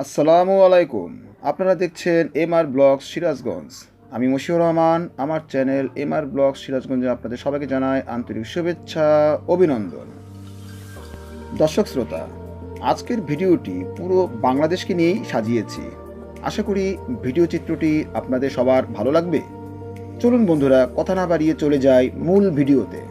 আসসালামু আলাইকুম। আপনারা দেখছেন এমআর ব্লগস সিরাজগঞ্জ। আমি মশিউর রহমান। আমার চ্যানেল এমআর ব্লগস সিরাজগঞ্জে আপনাদের সবাইকে জানাই আন্তরিক শুভেচ্ছা, অভিনন্দন। দর্শক শ্রোতা, আজকের ভিডিওটি পুরো বাংলাদেশকে নিয়েই সাজিয়েছি। আশা করি ভিডিও চিত্রটি আপনাদের সবার ভালো লাগবে। চলুন বন্ধুরা, কথা না বাড়িয়ে চলে যাই মূল ভিডিওতে।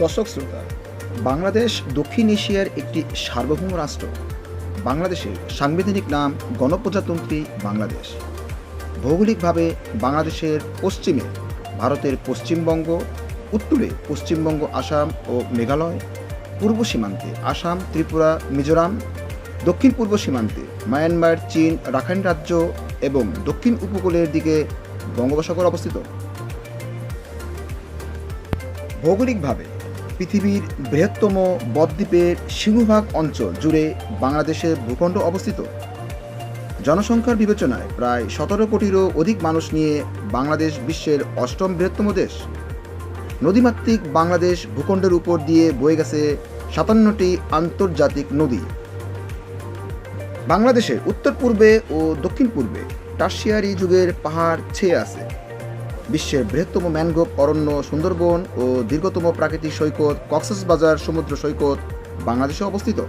দর্শক শ্রোতা, বাংলাদেশ দক্ষিণ এশিয়ার একটি সার্বভৌম রাষ্ট্র। বাংলাদেশের সাংবিধানিক নাম গণপ্রজাতন্ত্রী বাংলাদেশ। ভৌগোলিকভাবে বাংলাদেশের পশ্চিমে ভারতের পশ্চিমবঙ্গ, উত্তরে পশ্চিমবঙ্গ, আসাম ও মেঘালয়, পূর্ব সীমান্তে আসাম, ত্রিপুরা, মিজোরাম, দক্ষিণ পূর্ব সীমান্তে মায়ানমার, চীন, রাখাইন রাজ্য এবং দক্ষিণ উপকূলের দিকে বঙ্গোপসাগর অবস্থিত। ভৌগোলিকভাবে পৃথিবীর বৃহত্তম বদ্বীপের সিংহভাগ অঞ্চল জুড়ে বাংলাদেশের ভূখণ্ড অবস্থিত। জনসংখ্যার বিবেচনায় প্রায় 17 কোটিরও অধিক মানুষ নিয়ে বাংলাদেশ বিশ্বের 8ম বৃহত্তম দেশ। নদীমাতৃক বাংলাদেশ ভূখণ্ডের উপর দিয়ে বয়ে গেছে 57টি আন্তর্জাতিক নদী। বাংলাদেশের উত্তর পূর্বে ও দক্ষিণ পূর্বে টারশিয়ারি যুগের পাহাড় ছেয়ে আছে। বিশ্বের বৃহত্তম ম্যানগ্রোভ অরণ্য সুন্দরবন ও দীর্ঘতম প্রাকৃতিক সৈকত কক্সবাজার সমুদ্র সৈকত বাংলাদেশে অবস্থিত।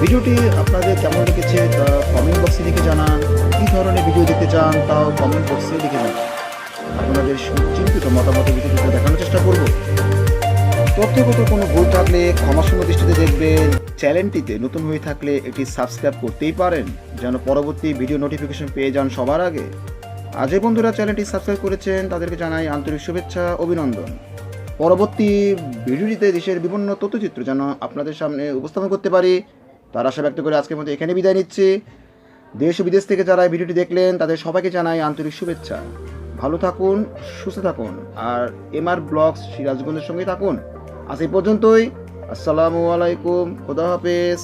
ভিডিওটি আপনাদের কেমন লেগেছে তা কমেন্ট বক্সে লিখে জানান। কী ধরনের ভিডিও দেখতে চান তাও কমেন্ট বক্সে লিখে জানান। আপনাদের সুচিন্তিত মতামত ভিডিওটিতে দেখানোর চেষ্টা করব। তথ্যগত কোনো ভুল থাকলে ক্ষমাসুন্দর দৃষ্টিতে দেখবেন। চ্যানেলটিতে নতুন হয়ে থাকলে এটি সাবস্ক্রাইব করতেই পারেন, যেন পরবর্তী ভিডিও নোটিফিকেশন পেয়ে যান সবার আগে। আর যে বন্ধুরা চ্যানেলটি সাবস্ক্রাইব করেছেন তাদেরকে জানাই আন্তরিক শুভেচ্ছা, অভিনন্দন। পরবর্তী ভিডিওটিতে দেশের বিভিন্ন তথ্যচিত্র যেন আপনাদের সামনে উপস্থাপন করতে পারি তার আশা ব্যক্ত করে আজকের মতো এখানে বিদায় নিচ্ছি। দেশ ও বিদেশ থেকে যারা ভিডিওটি দেখলেন তাদের সবাইকে জানাই আন্তরিক শুভেচ্ছা। ভালো থাকুন, সুস্থ থাকুন, আর MR ব্লগস সিরাজগঞ্জের সঙ্গে থাকুন। আজ এই পর্যন্তই। আসসালামু আলাইকুম, খোদা হাফেজ।